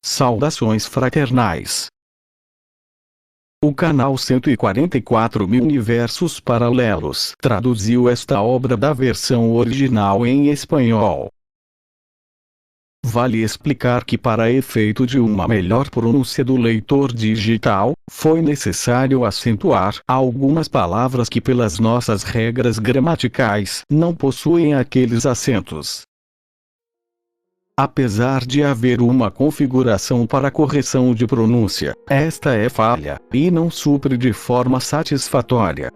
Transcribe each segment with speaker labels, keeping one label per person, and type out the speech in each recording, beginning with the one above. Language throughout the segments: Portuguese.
Speaker 1: Saudações fraternais. O canal 144 Mil Universos Paralelos traduziu esta obra da versão original em espanhol. Vale explicar que para efeito de uma melhor pronúncia do leitor digital, foi necessário acentuar algumas palavras que pelas nossas regras gramaticais não possuem aqueles acentos. Apesar de haver uma configuração para correção de pronúncia, esta é falha, e não supre de forma satisfatória.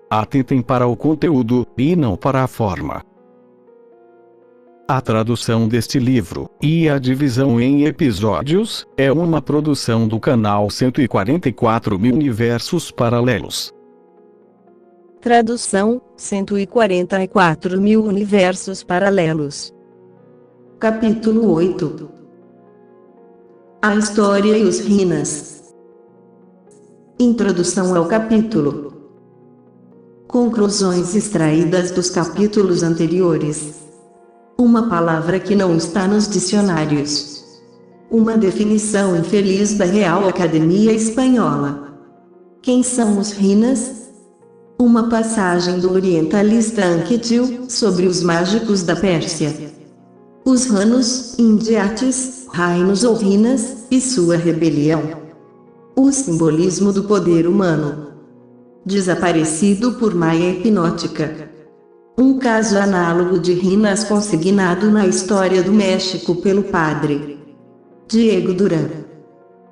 Speaker 1: Atentem para o conteúdo, e não para a forma. A tradução deste livro, e a divisão em episódios, é uma produção do canal 144 Mil Universos Paralelos.
Speaker 2: Tradução: 144 Mil Universos Paralelos. Capítulo 8. A História e os Rinas. Introdução ao capítulo. Conclusões extraídas dos capítulos anteriores. Uma palavra que não está nos dicionários. Uma definição infeliz da Real Academia Espanhola. Quem são os Rinas? Uma passagem do orientalista Anquetil sobre os mágicos da Pérsia. Os Hanos, Indiates, Rainos ou Rinas, e sua rebelião. O simbolismo do poder humano. Desaparecido por Maia hipnótica. Um caso análogo de Rinas consignado na história do México pelo padre Diego Duran.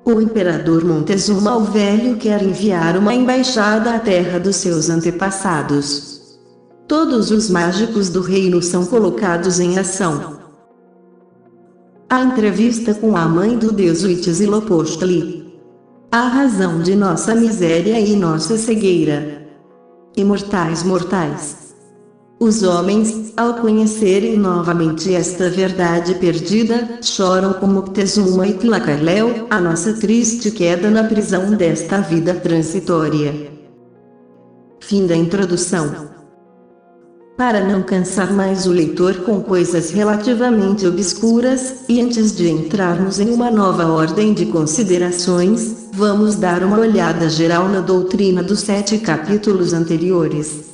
Speaker 2: O imperador Montezuma o Velho quer enviar uma embaixada à terra dos seus antepassados. Todos os mágicos do reino são colocados em ação. A entrevista com a mãe do deus Huitzilopochtli. A razão de nossa miséria e nossa cegueira. Imortais mortais. Os homens, ao conhecerem novamente esta verdade perdida, choram como Moctezuma e Tlacaelel, a nossa triste queda na prisão desta vida transitória. Fim da introdução. Para não cansar mais o leitor com coisas relativamente obscuras, e antes de entrarmos em uma nova ordem de considerações, vamos dar uma olhada geral na doutrina dos 7 capítulos anteriores.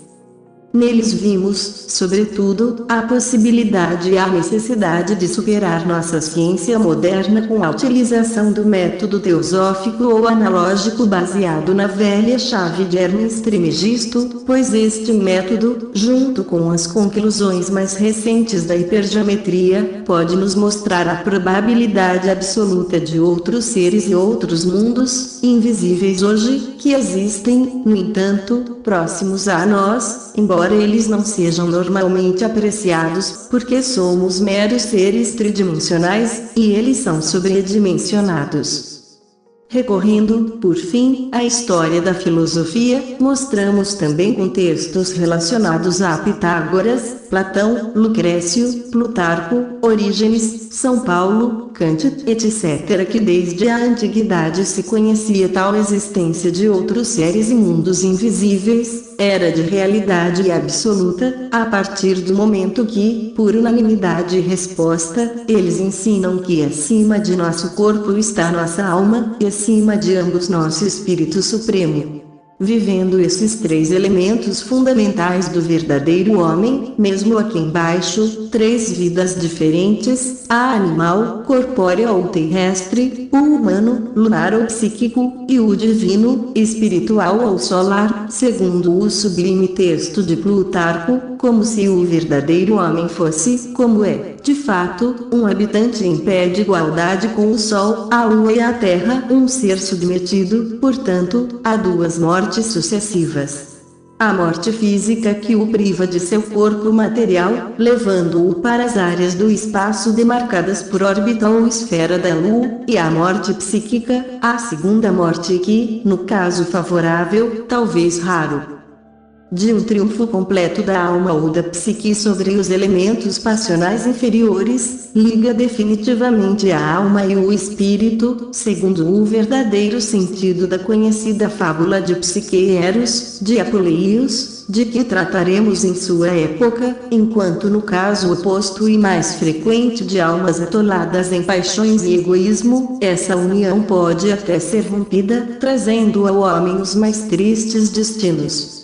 Speaker 2: Neles vimos, sobretudo, a possibilidade e a necessidade de superar nossa ciência moderna com a utilização do método teosófico ou analógico baseado na velha chave de Hermes Trismegisto, pois este método, junto com as conclusões mais recentes da hipergeometria, pode nos mostrar a probabilidade absoluta de outros seres e outros mundos, invisíveis hoje, que existem, no entanto, próximos a nós, embora eles não sejam normalmente apreciados, porque somos meros seres tridimensionais, e eles são sobredimensionados. Recorrendo, por fim, à história da filosofia, mostramos também contextos relacionados a Pitágoras, Platão, Lucrécio, Plutarco, Orígenes, São Paulo, Kant, etc. que desde a antiguidade se conhecia tal existência de outros seres e mundos invisíveis, era de realidade absoluta, a partir do momento que, por unanimidade e resposta, eles ensinam que acima de nosso corpo está nossa alma, e acima de ambos nosso Espírito Supremo. Vivendo esses 3 elementos fundamentais do verdadeiro homem, mesmo aqui embaixo, 3 vidas diferentes, a animal, corpórea ou terrestre, o humano, lunar ou psíquico, e o divino, espiritual ou solar, segundo o sublime texto de Plutarco, como se o verdadeiro homem fosse, como é, de fato, um habitante em pé de igualdade com o sol, a lua e a terra, um ser submetido, portanto, a 2 mortes sucessivas. A morte física que o priva de seu corpo material, levando-o para as áreas do espaço demarcadas por órbita ou esfera da Lua, e a morte psíquica, a segunda morte que, no caso favorável, talvez raro, de um triunfo completo da alma ou da psique sobre os elementos passionais inferiores, liga definitivamente a alma e o espírito, segundo o verdadeiro sentido da conhecida fábula de Psique e Eros, de Apuleius, de que trataremos em sua época, enquanto no caso oposto e mais frequente de almas atoladas em paixões e egoísmo, essa união pode até ser rompida, trazendo ao homem os mais tristes destinos.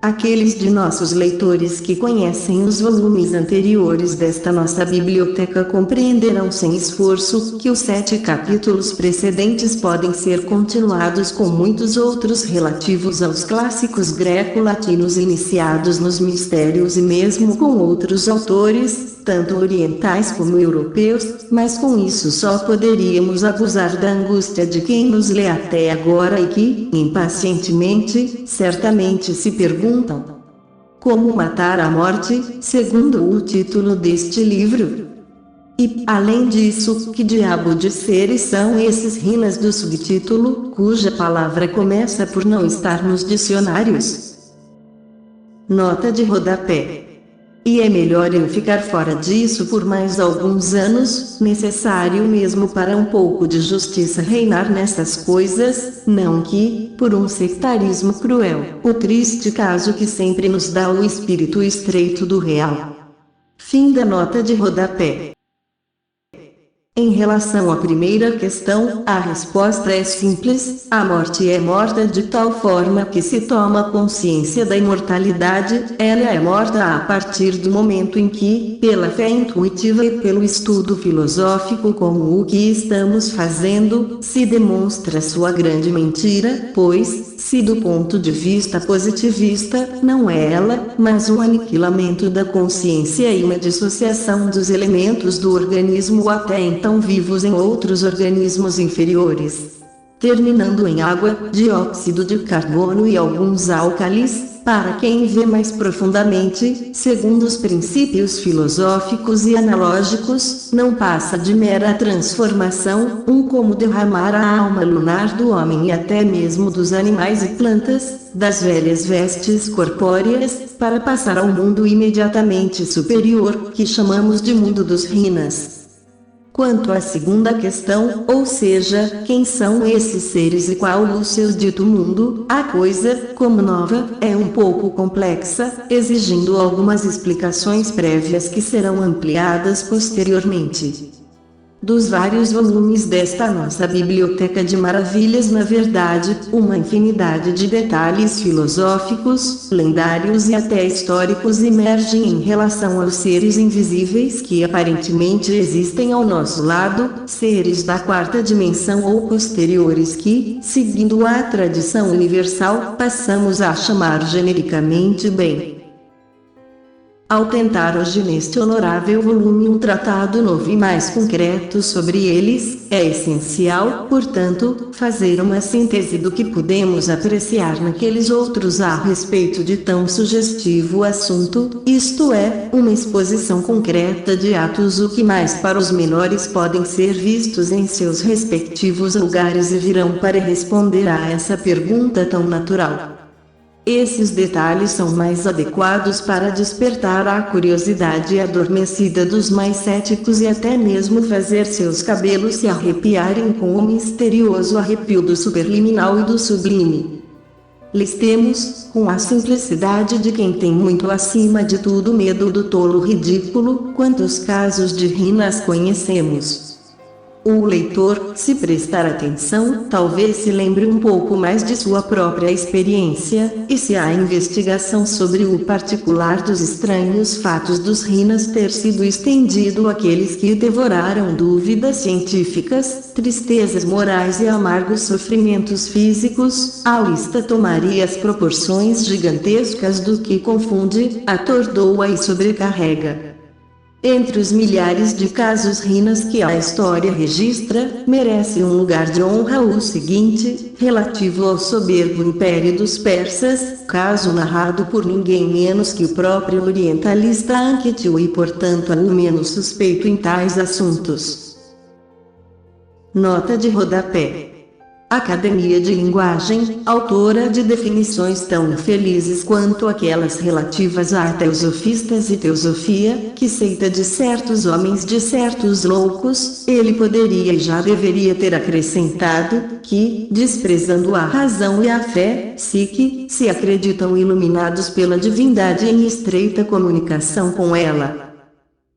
Speaker 2: Aqueles de nossos leitores que conhecem os volumes anteriores desta nossa biblioteca compreenderão sem esforço que os 7 capítulos precedentes podem ser continuados com muitos outros relativos aos clássicos greco-latinos iniciados nos mistérios e mesmo com outros autores, tanto orientais como europeus, mas com isso só poderíamos abusar da angústia de quem nos lê até agora e que, impacientemente, certamente se perguntam: como matar a morte, segundo o título deste livro? E, além disso, que diabo de seres são esses rinas do subtítulo, cuja palavra começa por não estar nos dicionários? Nota de rodapé. E é melhor eu ficar fora disso por mais alguns anos, necessário mesmo para um pouco de justiça reinar nessas coisas, não que, por um sectarismo cruel, o triste caso que sempre nos dá o espírito estreito do real. Fim da nota de rodapé. Em relação à primeira questão, a resposta é simples: a morte é morta de tal forma que se toma consciência da imortalidade, ela é morta a partir do momento em que, pela fé intuitiva e pelo estudo filosófico como o que estamos fazendo, se demonstra sua grande mentira, pois, se do ponto de vista positivista, não é ela, mas um aniquilamento da consciência e uma dissociação dos elementos do organismo até então vivos em outros organismos inferiores, terminando em água, dióxido de carbono e alguns álcalis. Para quem vê mais profundamente, segundo os princípios filosóficos e analógicos, não passa de mera transformação, como derramar a alma lunar do homem e até mesmo dos animais e plantas, das velhas vestes corpóreas, para passar ao mundo imediatamente superior, que chamamos de mundo dos rinas. Quanto à segunda questão, ou seja, quem são esses seres e qual o seu dito mundo, a coisa, como nova, é um pouco complexa, exigindo algumas explicações prévias que serão ampliadas posteriormente. Dos vários volumes desta nossa biblioteca de maravilhas, na verdade, uma infinidade de detalhes filosóficos, lendários e até históricos emergem em relação aos seres invisíveis que aparentemente existem ao nosso lado, seres da quarta dimensão ou posteriores que, seguindo a tradição universal, passamos a chamar genericamente bem. Ao tentar hoje neste honorável volume um tratado novo e mais concreto sobre eles, é essencial, portanto, fazer uma síntese do que podemos apreciar naqueles outros a respeito de tão sugestivo assunto, isto é, uma exposição concreta de atos o que mais para os menores podem ser vistos em seus respectivos lugares e virão para responder a essa pergunta tão natural. Esses detalhes são mais adequados para despertar a curiosidade adormecida dos mais céticos e até mesmo fazer seus cabelos se arrepiarem com o misterioso arrepio do superliminal e do sublime. Listemos, com a simplicidade de quem tem muito acima de tudo medo do tolo ridículo, quantos casos de rinas conhecemos. O leitor, se prestar atenção, talvez se lembre um pouco mais de sua própria experiência, e se a investigação sobre o particular dos estranhos fatos dos rinas ter sido estendido àqueles que devoraram dúvidas científicas, tristezas morais e amargos sofrimentos físicos, a lista tomaria as proporções gigantescas do que confunde, atordoa e sobrecarrega. Entre os milhares de casos rinas que a história registra, merece um lugar de honra o seguinte, relativo ao soberbo império dos persas, caso narrado por ninguém menos que o próprio orientalista Anquetil e portanto ao menos suspeito em tais assuntos. Nota de rodapé. Academia de Linguagem, autora de definições tão infelizes quanto aquelas relativas a teosofistas e teosofia, que seita de certos homens de certos loucos, ele poderia e já deveria ter acrescentado, que, desprezando a razão e a fé, se acreditam iluminados pela divindade em estreita comunicação com ela.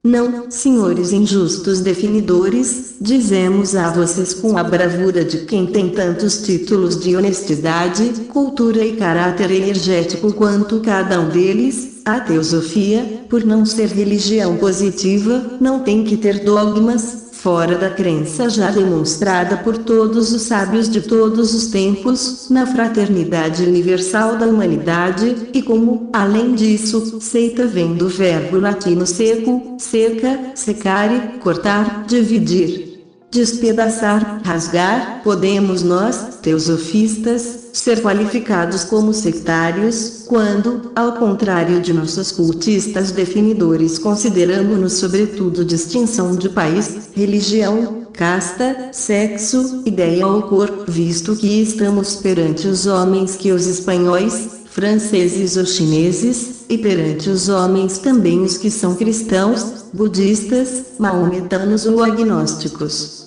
Speaker 2: Não, senhores injustos definidores, dizemos a vocês com a bravura de quem tem tantos títulos de honestidade, cultura e caráter energético quanto cada um deles, a teosofia, por não ser religião positiva, não tem que ter dogmas, fora da crença já demonstrada por todos os sábios de todos os tempos, na fraternidade universal da humanidade, e como, além disso, seita vem do verbo latino seco, seca, secare, cortar, dividir, despedaçar, rasgar, podemos nós, teosofistas, ser qualificados como sectários, quando, ao contrário de nossos cultistas definidores, consideramos-nos sobretudo distinção de país, religião, casta, sexo, ideia ou cor, visto que estamos perante os homens que os espanhóis, franceses ou chineses, e perante os homens também os que são cristãos, budistas, maometanos ou agnósticos.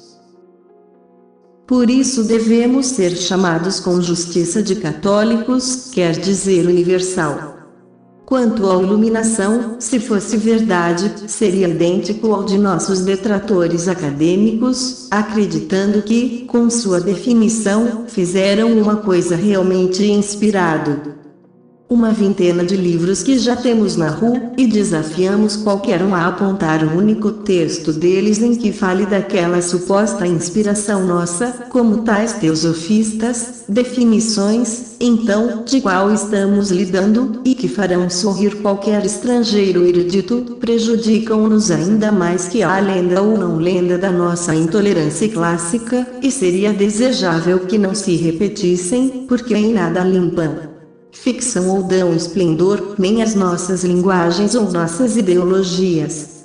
Speaker 2: Por isso devemos ser chamados com justiça de católicos, quer dizer universal. Quanto à iluminação, se fosse verdade, seria idêntico ao de nossos detratores acadêmicos, acreditando que, com sua definição, fizeram uma coisa realmente inspirado. Uma vintena de livros que já temos na rua, e desafiamos qualquer um a apontar um único texto deles em que fale daquela suposta inspiração nossa, como tais teosofistas, definições, então, de qual estamos lidando, e que farão sorrir qualquer estrangeiro erudito, prejudicam-nos ainda mais que a lenda ou não lenda da nossa intolerância clássica, e seria desejável que não se repetissem, porque em nada limpam ficção ou dão esplendor, nem as nossas linguagens ou nossas ideologias.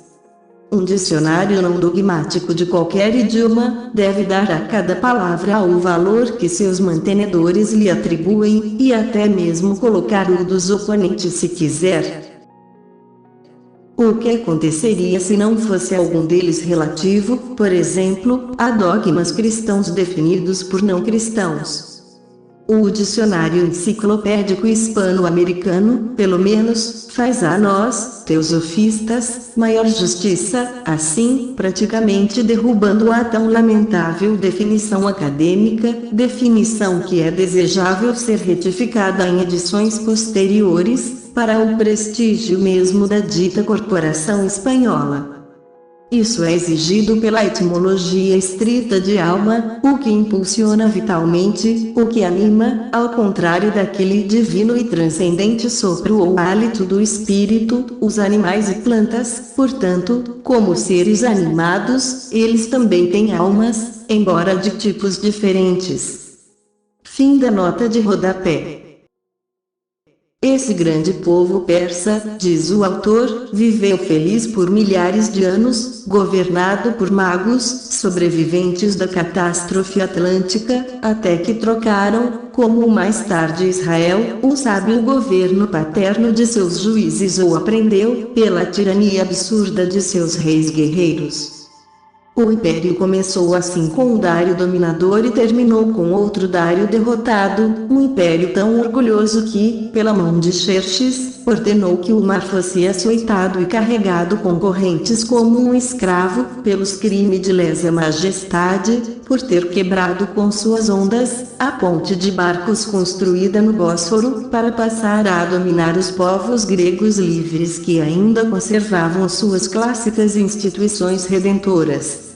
Speaker 2: Um dicionário não dogmático de qualquer idioma, deve dar a cada palavra o valor que seus mantenedores lhe atribuem, e até mesmo colocar o dos oponentes se quiser. O que aconteceria se não fosse algum deles relativo, por exemplo, a dogmas cristãos definidos por não cristãos? O dicionário enciclopédico hispano-americano, pelo menos, faz a nós, teosofistas, maior justiça, assim, praticamente derrubando a tão lamentável definição acadêmica, definição que é desejável ser retificada em edições posteriores, para o prestígio mesmo da dita corporação espanhola. Isso é exigido pela etimologia estrita de alma, o que impulsiona vitalmente, o que anima, ao contrário daquele divino e transcendente sopro ou hálito do espírito, os animais e plantas, portanto, como seres animados, eles também têm almas, embora de tipos diferentes. Fim da nota de rodapé. Esse grande povo persa, diz o autor, viveu feliz por milhares de anos, governado por magos, sobreviventes da catástrofe atlântica, até que trocaram, como mais tarde Israel, o sábio governo paterno de seus juízes ou aprendeu, pela tirania absurda de seus reis guerreiros. O império começou assim com um Dário dominador e terminou com outro Dário derrotado, um império tão orgulhoso que, pela mão de Xerxes, ordenou que o mar fosse açoitado e carregado com correntes como um escravo, pelos crimes de lesa majestade, por ter quebrado com suas ondas, a ponte de barcos construída no Bósforo, para passar a dominar os povos gregos livres que ainda conservavam suas clássicas instituições redentoras.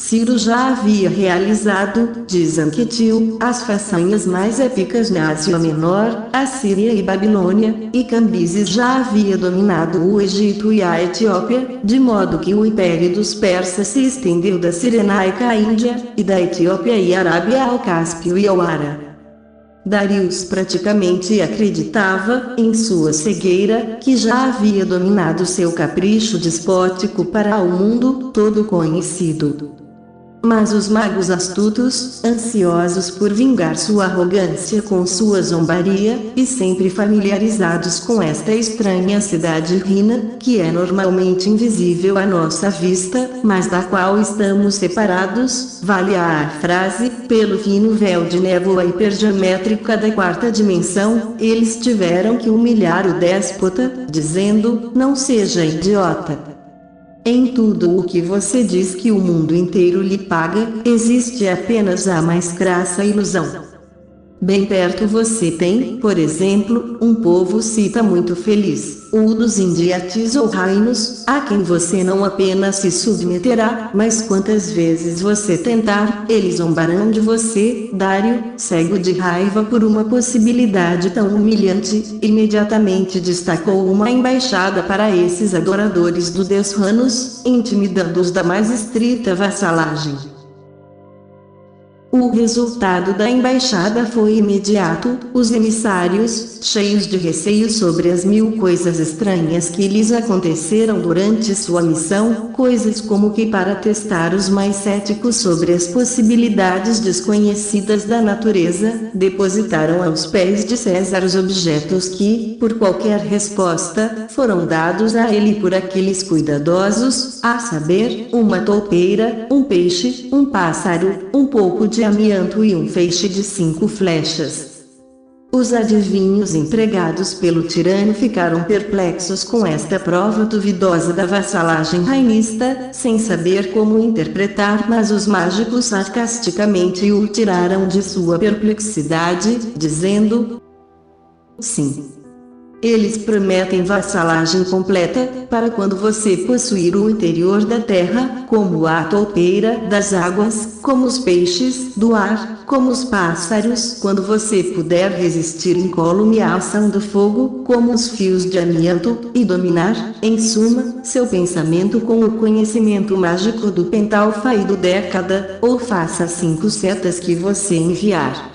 Speaker 2: Ciro já havia realizado, diz Anquetil, as façanhas mais épicas na Ásia Menor, Assíria e Babilônia, e Cambises já havia dominado o Egito e a Etiópia, de modo que o império dos persas se estendeu da Cirenaica à Índia, e da Etiópia e Arábia ao Cáspio e ao Ara. Darius praticamente acreditava, em sua cegueira, que já havia dominado seu capricho despótico para o mundo todo conhecido. Mas os magos astutos, ansiosos por vingar sua arrogância com sua zombaria, e sempre familiarizados com esta estranha cidade rina, que é normalmente invisível à nossa vista, mas da qual estamos separados, vale a frase, pelo fino véu de névoa hipergeométrica da quarta dimensão, eles tiveram que humilhar o déspota, dizendo, não seja idiota. Em tudo o que você diz que o mundo inteiro lhe paga, existe apenas a mais crassa ilusão. Bem perto você tem, por exemplo, um povo cita muito feliz, o dos Indiates ou Rainos, a quem você não apenas se submeterá, mas quantas vezes você tentar, eles zombarão de você. Dário, cego de raiva por uma possibilidade tão humilhante, imediatamente destacou uma embaixada para esses adoradores do deus Ranos, intimidando-os da mais estrita vassalagem. O resultado da embaixada foi imediato. Os emissários, cheios de receio sobre as 1000 coisas estranhas que lhes aconteceram durante sua missão, coisas como que para testar os mais céticos sobre as possibilidades desconhecidas da natureza, depositaram aos pés de César os objetos que, por qualquer resposta, foram dados a ele por aqueles cuidadosos, a saber, uma toupeira, um peixe, um pássaro, um pouco de amianto e um feixe de 5 flechas. Os adivinhos empregados pelo tirano ficaram perplexos com esta prova duvidosa da vassalagem rainista, sem saber como interpretar, mas os mágicos sarcasticamente o tiraram de sua perplexidade, dizendo: sim. Eles prometem vassalagem completa, para quando você possuir o interior da terra, como a toupeira das águas, como os peixes do ar, como os pássaros, quando você puder resistir incólume à ação do fogo, como os fios de amianto, e dominar, em suma, seu pensamento com o conhecimento mágico do pentalfa e do década, ou faça 5 setas que você enviar.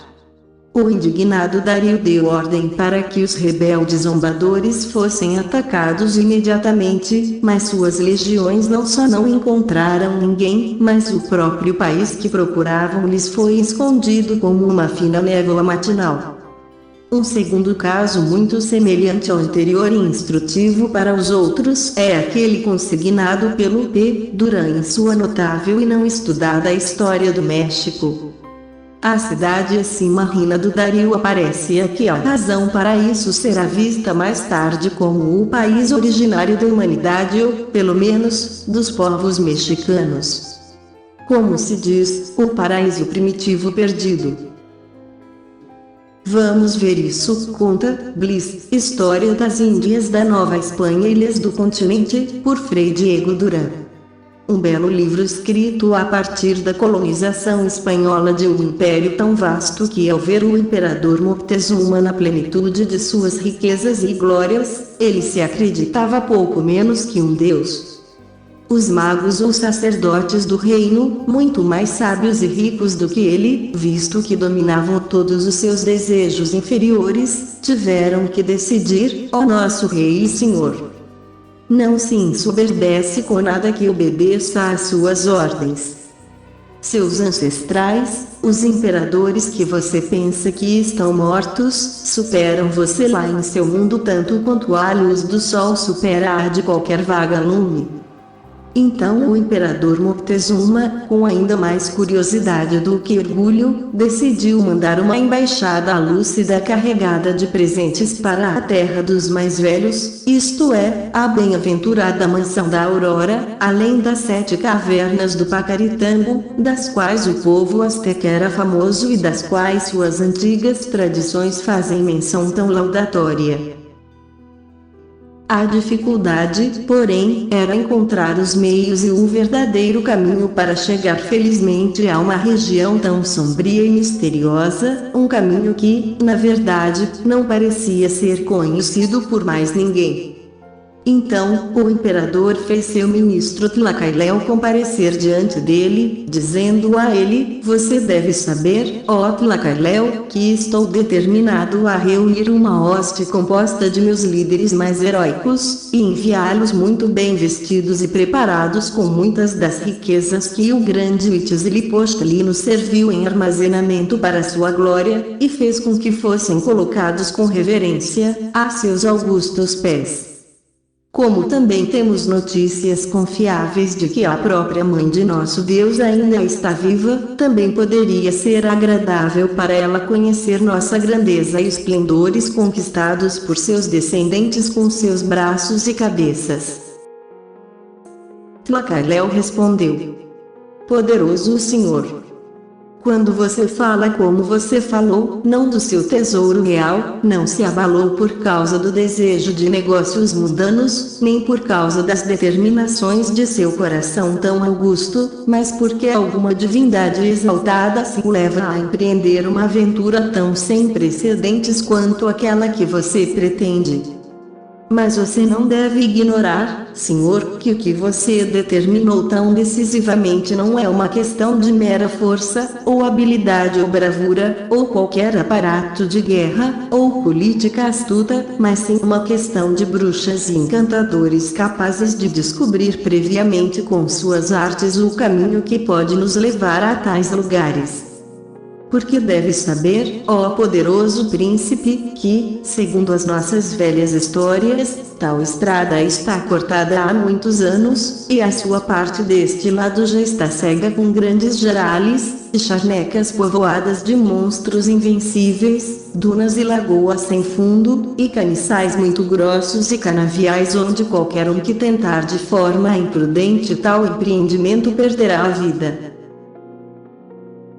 Speaker 2: O indignado Dario deu ordem para que os rebeldes zombadores fossem atacados imediatamente, mas suas legiões não só não encontraram ninguém, mas o próprio país que procuravam lhes foi escondido como uma fina névoa matinal. Um segundo caso muito semelhante ao anterior e instrutivo para os outros é aquele consignado pelo P. Duran em sua notável e não estudada História do México. A cidade acima rina do Dario aparece aqui. A razão para isso será vista mais tarde como o país originário da humanidade ou, pelo menos, dos povos mexicanos. Como se diz, o paraíso primitivo perdido. Vamos ver isso, conta Bliss, História das Índias da Nova Espanha e Ilhas do Continente, por Frei Diego Duran. Um belo livro escrito a partir da colonização espanhola de um império tão vasto que, ao ver o imperador Moctezuma na plenitude de suas riquezas e glórias, ele se acreditava pouco menos que um deus. Os magos ou sacerdotes do reino, muito mais sábios e ricos do que ele, visto que dominavam todos os seus desejos inferiores, tiveram que decidir: ó nosso rei e senhor, não se ensoberdece com nada que obedeça às suas ordens. Seus ancestrais, os imperadores que você pensa que estão mortos, superam você lá em seu mundo tanto quanto a luz do sol supera a de qualquer vagalume. Então o imperador Moctezuma, com ainda mais curiosidade do que orgulho, decidiu mandar uma embaixada lúcida carregada de presentes para a terra dos mais velhos, isto é, a bem-aventurada mansão da Aurora, além das 7 cavernas do Pacaritambo, das quais o povo azteca era famoso e das quais suas antigas tradições fazem menção tão laudatória. A dificuldade, porém, era encontrar os meios e o verdadeiro caminho para chegar felizmente a uma região tão sombria e misteriosa, um caminho que, na verdade, não parecia ser conhecido por mais ninguém. Então, o imperador fez seu ministro Tlacailel comparecer diante dele, dizendo a ele: você deve saber, ó Tlacailel, que estou determinado a reunir uma hoste composta de meus líderes mais heróicos, e enviá-los muito bem vestidos e preparados com muitas das riquezas que o grande Huitzilopochtli nos serviu em armazenamento para sua glória, e fez com que fossem colocados com reverência a seus augustos pés. Como também temos notícias confiáveis de que a própria Mãe de nosso Deus ainda está viva, também poderia ser agradável para ela conhecer nossa grandeza e esplendores conquistados por seus descendentes com seus braços e cabeças. Tlacailel respondeu: poderoso Senhor, quando você fala como você falou, não do seu tesouro real, não se abalou por causa do desejo de negócios mundanos, nem por causa das determinações de seu coração tão augusto, mas porque alguma divindade exaltada se o leva a empreender uma aventura tão sem precedentes quanto aquela que você pretende. Mas você não deve ignorar, Senhor, que o que você determinou tão decisivamente não é uma questão de mera força, ou habilidade ou bravura, ou qualquer aparato de guerra, ou política astuta, mas sim uma questão de bruxas e encantadores capazes de descobrir previamente com suas artes o caminho que pode nos levar a tais lugares. Porque deve saber, ó poderoso príncipe, que, segundo as nossas velhas histórias, tal estrada está cortada há muitos anos, e a sua parte deste lado já está cega com grandes jarales, e charnecas povoadas de monstros invencíveis, dunas e lagoas sem fundo, e caniçais muito grossos e canaviais onde qualquer um que tentar de forma imprudente tal empreendimento perderá a vida.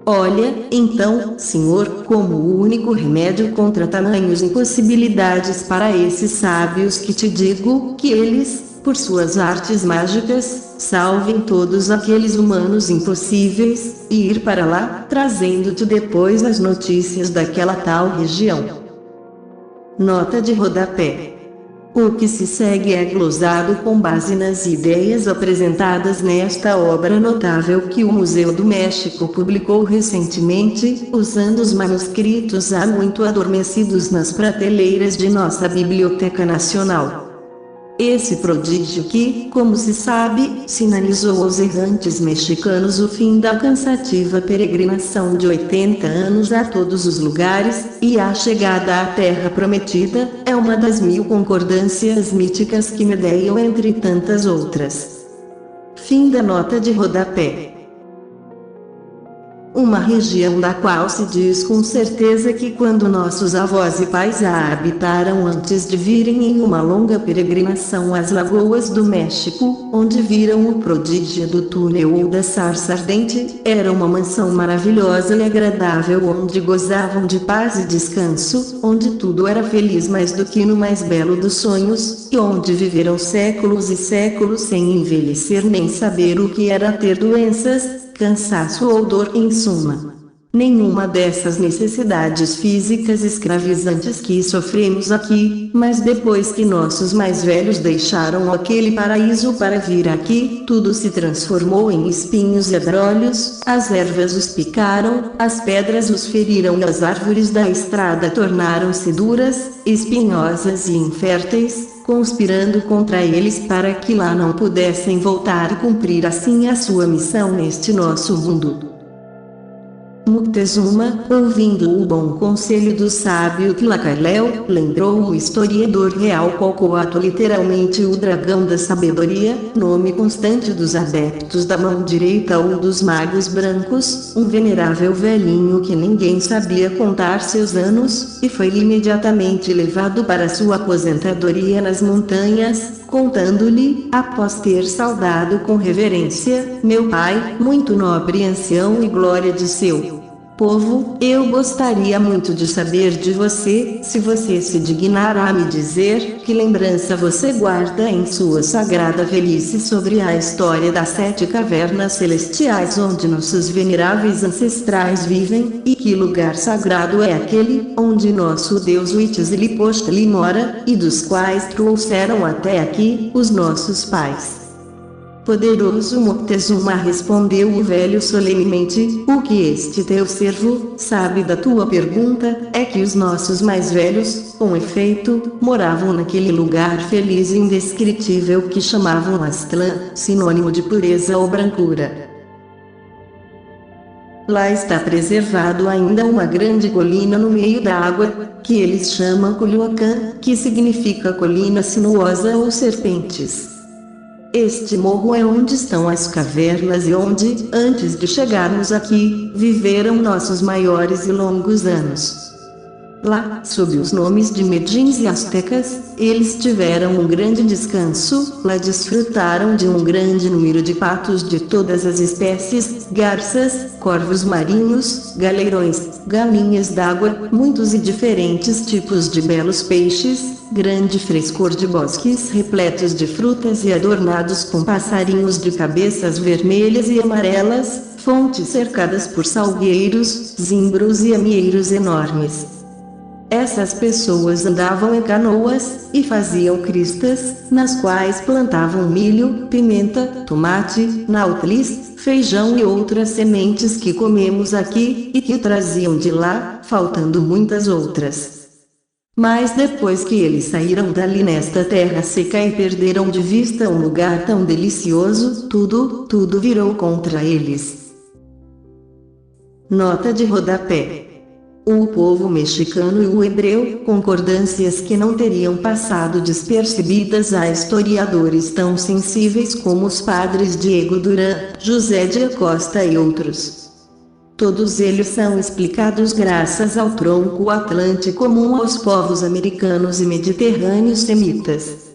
Speaker 2: Olha, então, Senhor, como o único remédio contra tamanhos impossibilidades para esses sábios que te digo, que eles, por suas artes mágicas, salvem todos aqueles humanos impossíveis, e ir para lá, trazendo-te depois as notícias daquela tal região. Nota de rodapé. O que se segue é glosado com base nas ideias apresentadas nesta obra notável que o Museu do México publicou recentemente, usando os manuscritos há muito adormecidos nas prateleiras de nossa Biblioteca Nacional. Esse prodígio que, como se sabe, sinalizou aos errantes mexicanos o fim da cansativa peregrinação de 80 anos a todos os lugares, e a chegada à Terra Prometida, é uma das 1000 concordâncias míticas que medeiam entre tantas outras. Fim da nota de rodapé. Uma região da qual se diz com certeza que quando nossos avós e pais a habitaram antes de virem em uma longa peregrinação às lagoas do México, onde viram o prodígio do túnel ou da sarça ardente, era uma mansão maravilhosa e agradável onde gozavam de paz e descanso, onde tudo era feliz mais do que no mais belo dos sonhos, e onde viveram séculos e séculos sem envelhecer nem saber o que era ter doenças, cansaço ou dor em suma. Nenhuma dessas necessidades físicas escravizantes que sofremos aqui, mas depois que nossos mais velhos deixaram aquele paraíso para vir aqui, tudo se transformou em espinhos e abrolhos, as ervas os picaram, as pedras os feriram e as árvores da estrada tornaram-se duras, espinhosas e inférteis, conspirando contra eles para que lá não pudessem voltar e cumprir assim a sua missão neste nosso mundo. Moctezuma, ouvindo o bom conselho do sábio Tlacailel, lembrou o historiador real Cocoato literalmente o dragão da sabedoria, nome constante dos adeptos da mão direita ou dos magos brancos, um venerável velhinho que ninguém sabia contar seus anos, e foi imediatamente levado para sua aposentadoria nas montanhas, contando-lhe, após ter saudado com reverência, meu pai, muito nobre ancião e glória de seu Povo, eu gostaria muito de saber de você, se você se dignar a me dizer, que lembrança você guarda em sua sagrada velhice sobre a história das 7 cavernas celestiais onde nossos veneráveis ancestrais vivem, e que lugar sagrado é aquele, onde nosso Deus Huitzilopochtli mora, e dos quais trouxeram até aqui, os nossos pais. Poderoso Moctezuma, respondeu o velho solenemente, o que este teu servo sabe da tua pergunta, é que os nossos mais velhos, com efeito, moravam naquele lugar feliz e indescritível que chamavam Aztlã, sinônimo de pureza ou brancura. Lá está preservado ainda uma grande colina no meio da água, que eles chamam Culhuacan, que significa colina sinuosa ou serpentes. Este morro é onde estão as cavernas e onde, antes de chegarmos aqui, viveram nossos maiores e longos anos. Lá, sob os nomes de Medins e Aztecas, eles tiveram um grande descanso, lá desfrutaram de um grande número de patos de todas as espécies, garças, corvos marinhos, galeirões, galinhas d'água, muitos e diferentes tipos de belos peixes, grande frescor de bosques repletos de frutas e adornados com passarinhos de cabeças vermelhas e amarelas, fontes cercadas por salgueiros, zimbros e amieiros enormes. Essas pessoas andavam em canoas, e faziam cristas, nas quais plantavam milho, pimenta, tomate, náutiles, feijão e outras sementes que comemos aqui, e que traziam de lá, faltando muitas outras. Mas depois que eles saíram dali nesta terra seca e perderam de vista um lugar tão delicioso, tudo virou contra eles. Nota de rodapé. O povo mexicano e o hebreu, concordâncias que não teriam passado despercebidas a historiadores tão sensíveis como os padres Diego Duran, José de Acosta e outros. Todos eles são explicados graças ao tronco atlântico comum aos povos americanos e mediterrâneos semitas.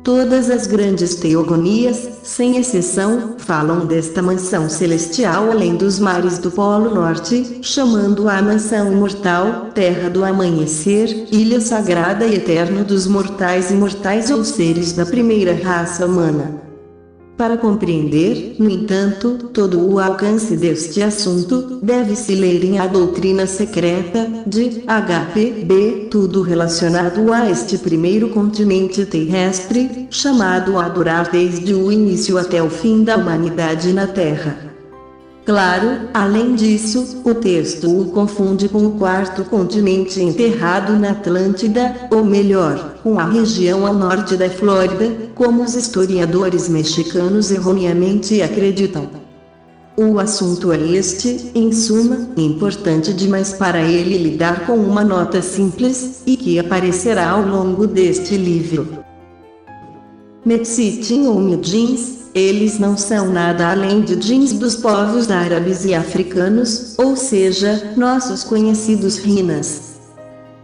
Speaker 2: Todas as grandes teogonias, sem exceção, falam desta mansão celestial além dos mares do Polo Norte, chamando-a a mansão imortal, terra do amanhecer, ilha sagrada e eterna dos mortais imortais ou seres da primeira raça humana. Para compreender, no entanto, todo o alcance deste assunto, deve-se ler em A Doutrina Secreta, de H.P.B., tudo relacionado a este primeiro continente terrestre, chamado a durar desde o início até o fim da humanidade na Terra. Claro, além disso, o texto o confunde com o quarto continente enterrado na Atlântida, ou melhor, com a região ao norte da Flórida, como os historiadores mexicanos erroneamente acreditam. O assunto é este, em suma, importante demais para ele lidar com uma nota simples, e que aparecerá ao longo deste livro. Mexitin ou Medins, eles não são nada além de jeans dos povos árabes e africanos, ou seja, nossos conhecidos rinas.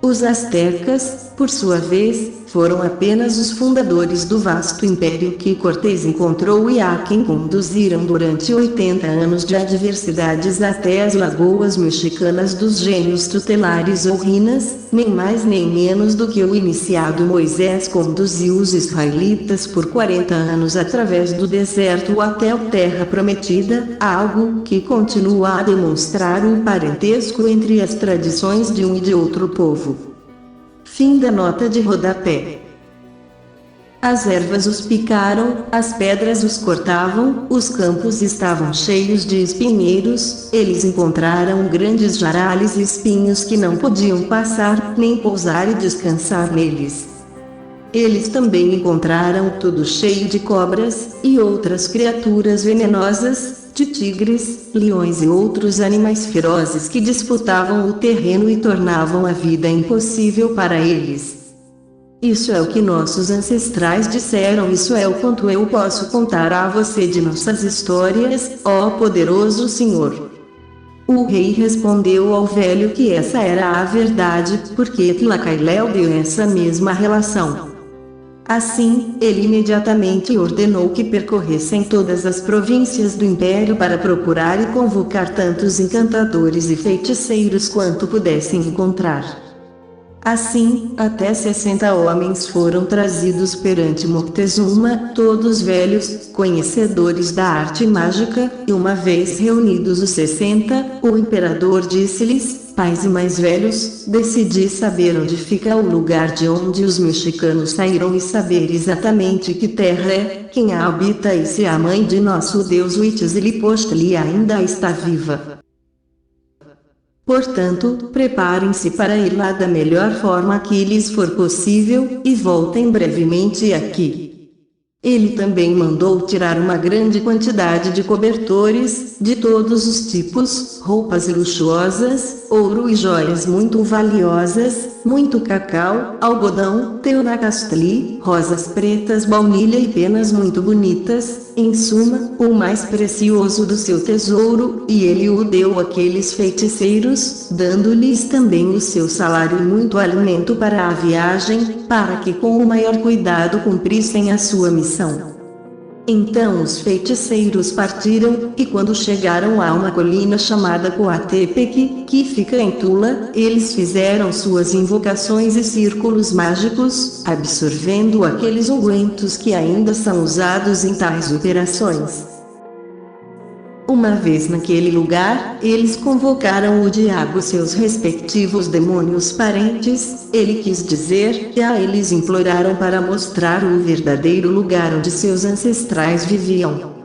Speaker 2: Os astecas, por sua vez, foram apenas os fundadores do vasto império que Cortés encontrou e a quem conduziram durante 80 anos de adversidades até as lagoas mexicanas dos gênios tutelares ou rinas, nem mais nem menos do que o iniciado Moisés conduziu os israelitas por 40 anos através do deserto até a terra prometida, algo que continua a demonstrar o parentesco entre as tradições de um e de outro povo. Fim da nota de rodapé. As ervas os picaram, as pedras os cortavam, os campos estavam cheios de espinheiros, eles encontraram grandes jarales e espinhos que não podiam passar, nem pousar e descansar neles. Eles também encontraram tudo cheio de cobras, e outras criaturas venenosas, de tigres, leões e outros animais ferozes que disputavam o terreno e tornavam a vida impossível para eles. Isso é o que nossos ancestrais disseram, isso é o quanto eu posso contar a você de nossas histórias, ó poderoso Senhor. O rei respondeu ao velho que essa era a verdade, porque Tlacailel deu essa mesma relação. Assim, ele imediatamente ordenou que percorressem todas as províncias do império para procurar e convocar tantos encantadores e feiticeiros quanto pudessem encontrar. Assim, até 60 homens foram trazidos perante Moctezuma, todos velhos, conhecedores da arte mágica, e uma vez reunidos os 60, o imperador disse-lhes: pais e mais velhos, decidi saber onde fica o lugar de onde os mexicanos saíram e saber exatamente que terra é, quem a habita e se a mãe de nosso Deus Huitzilopochtli ainda está viva. Portanto, preparem-se para ir lá da melhor forma que lhes for possível, e voltem brevemente aqui. Ele também mandou tirar uma grande quantidade de cobertores, de todos os tipos, roupas luxuosas, ouro e joias muito valiosas, muito cacau, algodão, teonacastli, rosas pretas, baunilha e penas muito bonitas, em suma, o mais precioso do seu tesouro, e ele o deu àqueles feiticeiros, dando-lhes também o seu salário e muito alimento para a viagem, para que com o maior cuidado cumprissem a sua missão. Então os feiticeiros partiram, e quando chegaram a uma colina chamada Coatepec, que fica em Tula, eles fizeram suas invocações e círculos mágicos, absorvendo aqueles ungüentos que ainda são usados em tais operações. Uma vez naquele lugar, eles convocaram o diabo, seus respectivos demônios parentes, ele quis dizer, e a eles imploraram para mostrar o verdadeiro lugar onde seus ancestrais viviam.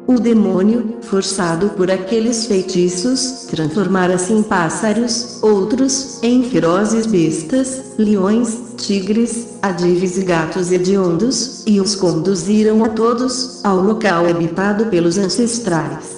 Speaker 2: O demônio, forçado por aqueles feitiços, transformara-se em pássaros, outros, em ferozes bestas, leões, tigres, adives e gatos hediondos, e os conduziram a todos, ao local habitado pelos ancestrais.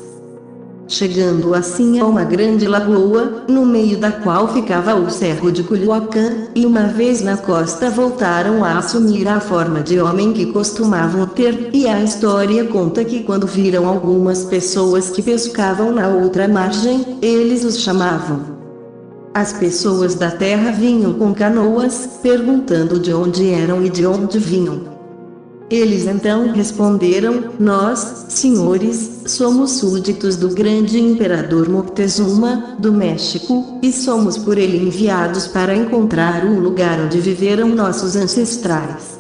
Speaker 2: Chegando assim a uma grande lagoa, no meio da qual ficava o cerro de Culhuacan, e uma vez na costa voltaram a assumir a forma de homem que costumavam ter, e a história conta que quando viram algumas pessoas que pescavam na outra margem, eles os chamavam. As pessoas da terra vinham com canoas, perguntando de onde eram e de onde vinham. Eles então responderam: nós, senhores, somos súditos do grande imperador Moctezuma, do México, e somos por ele enviados para encontrar o lugar onde viveram nossos ancestrais.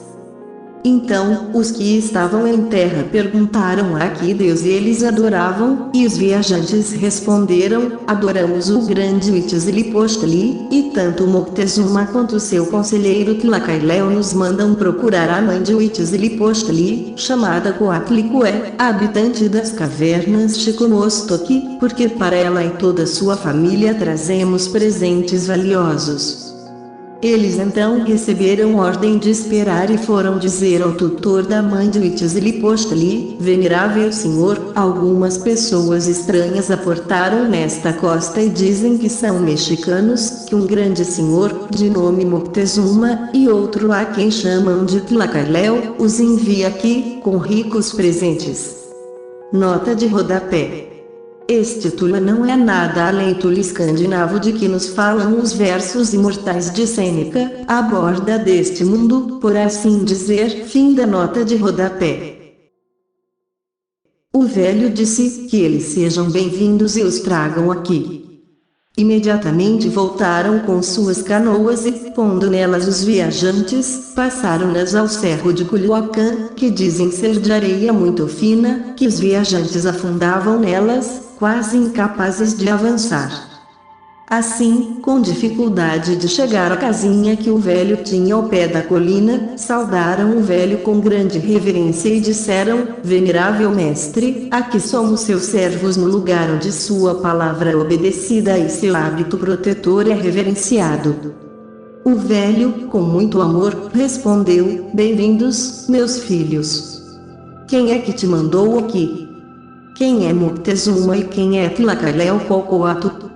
Speaker 2: Então, os que estavam em terra perguntaram a que Deus eles adoravam, e os viajantes responderam: adoramos o grande Huitzilopochtli, e tanto Moctezuma quanto seu conselheiro Tlacailel nos mandam procurar a mãe de Huitzilopochtli, chamada Coatlicue, habitante das cavernas Chicomostoque, porque para ela e toda sua família trazemos presentes valiosos. Eles então receberam ordem de esperar e foram dizer ao tutor da mãe de Huitzilopochtli: venerável senhor, algumas pessoas estranhas aportaram nesta costa e dizem que são mexicanos, que um grande senhor, de nome Moctezuma, e outro a quem chamam de Tlacailel, os envia aqui, com ricos presentes. Nota de rodapé. Este Tula não é nada além Tula escandinavo de que nos falam os versos imortais de Sêneca, a borda deste mundo, por assim dizer. Fim da nota de rodapé. O velho disse que eles sejam bem-vindos e os tragam aqui. Imediatamente voltaram com suas canoas e, pondo nelas os viajantes, passaram-nas ao cerro de Culhuacan, que dizem ser de areia muito fina, que os viajantes afundavam nelas, quase incapazes de avançar. Assim, com dificuldade de chegar à casinha que o velho tinha ao pé da colina, saudaram o velho com grande reverência e disseram: venerável mestre, aqui somos seus servos no lugar onde sua palavra é obedecida e seu hábito protetor é reverenciado. O velho, com muito amor, respondeu: bem-vindos, meus filhos. Quem é que te mandou aqui? Quem é Moctezuma e quem é Tlacailel Cocoatu?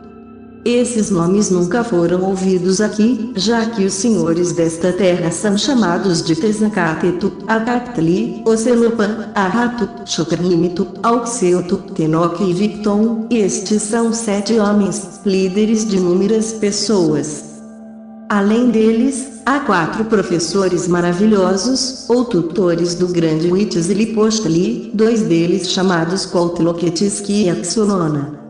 Speaker 2: Esses nomes nunca foram ouvidos aqui, já que os senhores desta terra são chamados de Tezacatetu, Acatli, Ocelopan, Arratu, Xocarnímito, Auxeuto, Tenoque e Victon, e estes são 7 homens, líderes de inúmeras pessoas. Além deles, há 4 professores maravilhosos, ou tutores do grande Huitzilopochtli, 2 deles chamados Cuauhtémoc e Axolona.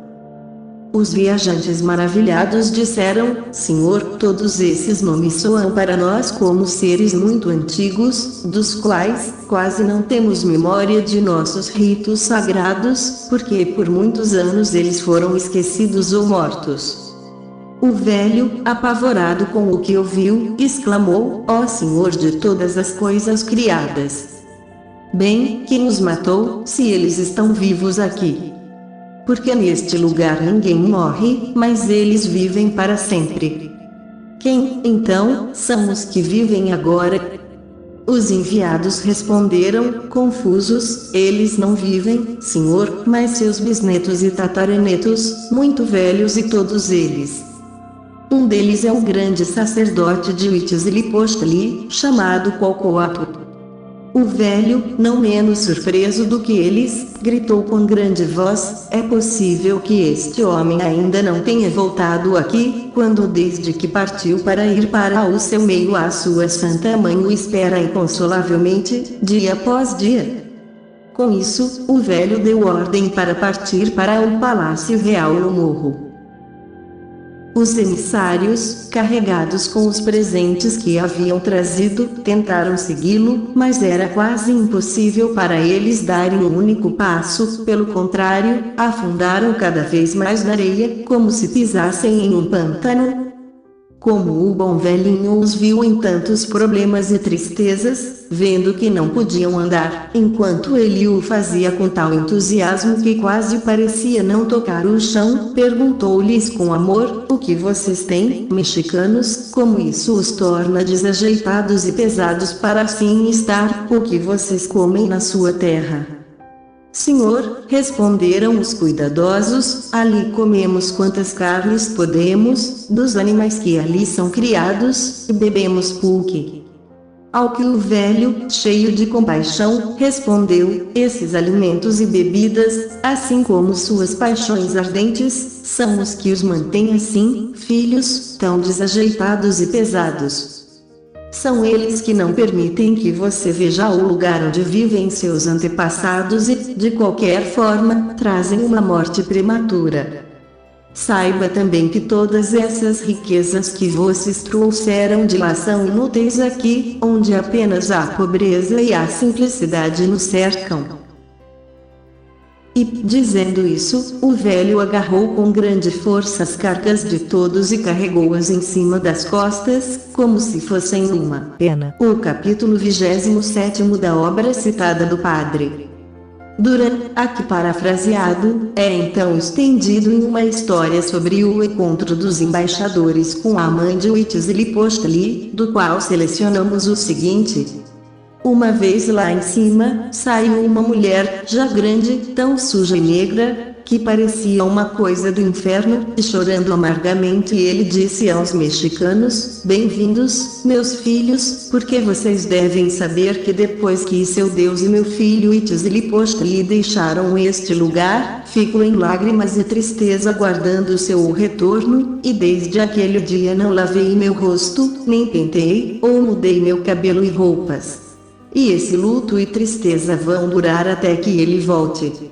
Speaker 2: Os viajantes maravilhados disseram: Senhor, todos esses nomes soam para nós como seres muito antigos, dos quais quase não temos memória de nossos ritos sagrados, porque por muitos anos eles foram esquecidos ou mortos. O velho, apavorado com o que ouviu, exclamou: Ó Senhor de todas as coisas criadas! Bem, quem os matou, se eles estão vivos aqui? Porque neste lugar ninguém morre, mas eles vivem para sempre. Quem, então, são os que vivem agora? Os enviados responderam, confusos: eles não vivem, Senhor, mas seus bisnetos e tataranetos, muito velhos e todos eles. Um deles é o grande sacerdote de Huitzilopochtli, chamado Qualcoatl. O velho, não menos surpreso do que eles, gritou com grande voz: é possível que este homem ainda não tenha voltado aqui, quando desde que partiu para ir para o seu meio a sua santa mãe o espera inconsolavelmente, dia após dia? Com isso, o velho deu ordem para partir para o palácio real no morro. Os emissários, carregados com os presentes que haviam trazido, tentaram segui-lo, mas era quase impossível para eles darem um único passo, pelo contrário, afundaram cada vez mais na areia, como se pisassem em um pântano. Como o bom velhinho os viu em tantos problemas e tristezas, vendo que não podiam andar, enquanto ele o fazia com tal entusiasmo que quase parecia não tocar o chão, perguntou-lhes com amor: o que vocês têm, mexicanos, como isso os torna desajeitados e pesados para assim estar? O que vocês comem na sua terra? Senhor, responderam os cuidadosos, ali comemos quantas carnes podemos, dos animais que ali são criados, e bebemos pulque. Ao que o velho, cheio de compaixão, respondeu: esses alimentos e bebidas, assim como suas paixões ardentes, são os que os mantêm assim, filhos, tão desajeitados e pesados. São eles que não permitem que você veja o lugar onde vivem seus antepassados e, de qualquer forma, trazem uma morte prematura. Saiba também que todas essas riquezas que vocês trouxeram de lá são inúteis aqui, onde apenas a pobreza e a simplicidade nos cercam. E, dizendo isso, o velho agarrou com grande força as cargas de todos e carregou-as em cima das costas, como se fossem uma pena. O capítulo 27º da obra citada do Padre Duran, aqui parafraseado, é então estendido em uma história sobre o encontro dos embaixadores com a mãe de Huitzilopochtli, do qual selecionamos o seguinte. Uma vez lá em cima, saiu uma mulher, já grande, tão suja e negra, que parecia uma coisa do inferno, e chorando amargamente ele disse aos mexicanos: bem-vindos, meus filhos, porque vocês devem saber que depois que seu Deus e meu filho Huitzilopochtli deixaram este lugar, fico em lágrimas e tristeza aguardando seu retorno, e desde aquele dia não lavei meu rosto, nem pentei, ou mudei meu cabelo e roupas. E esse luto e tristeza vão durar até que ele volte.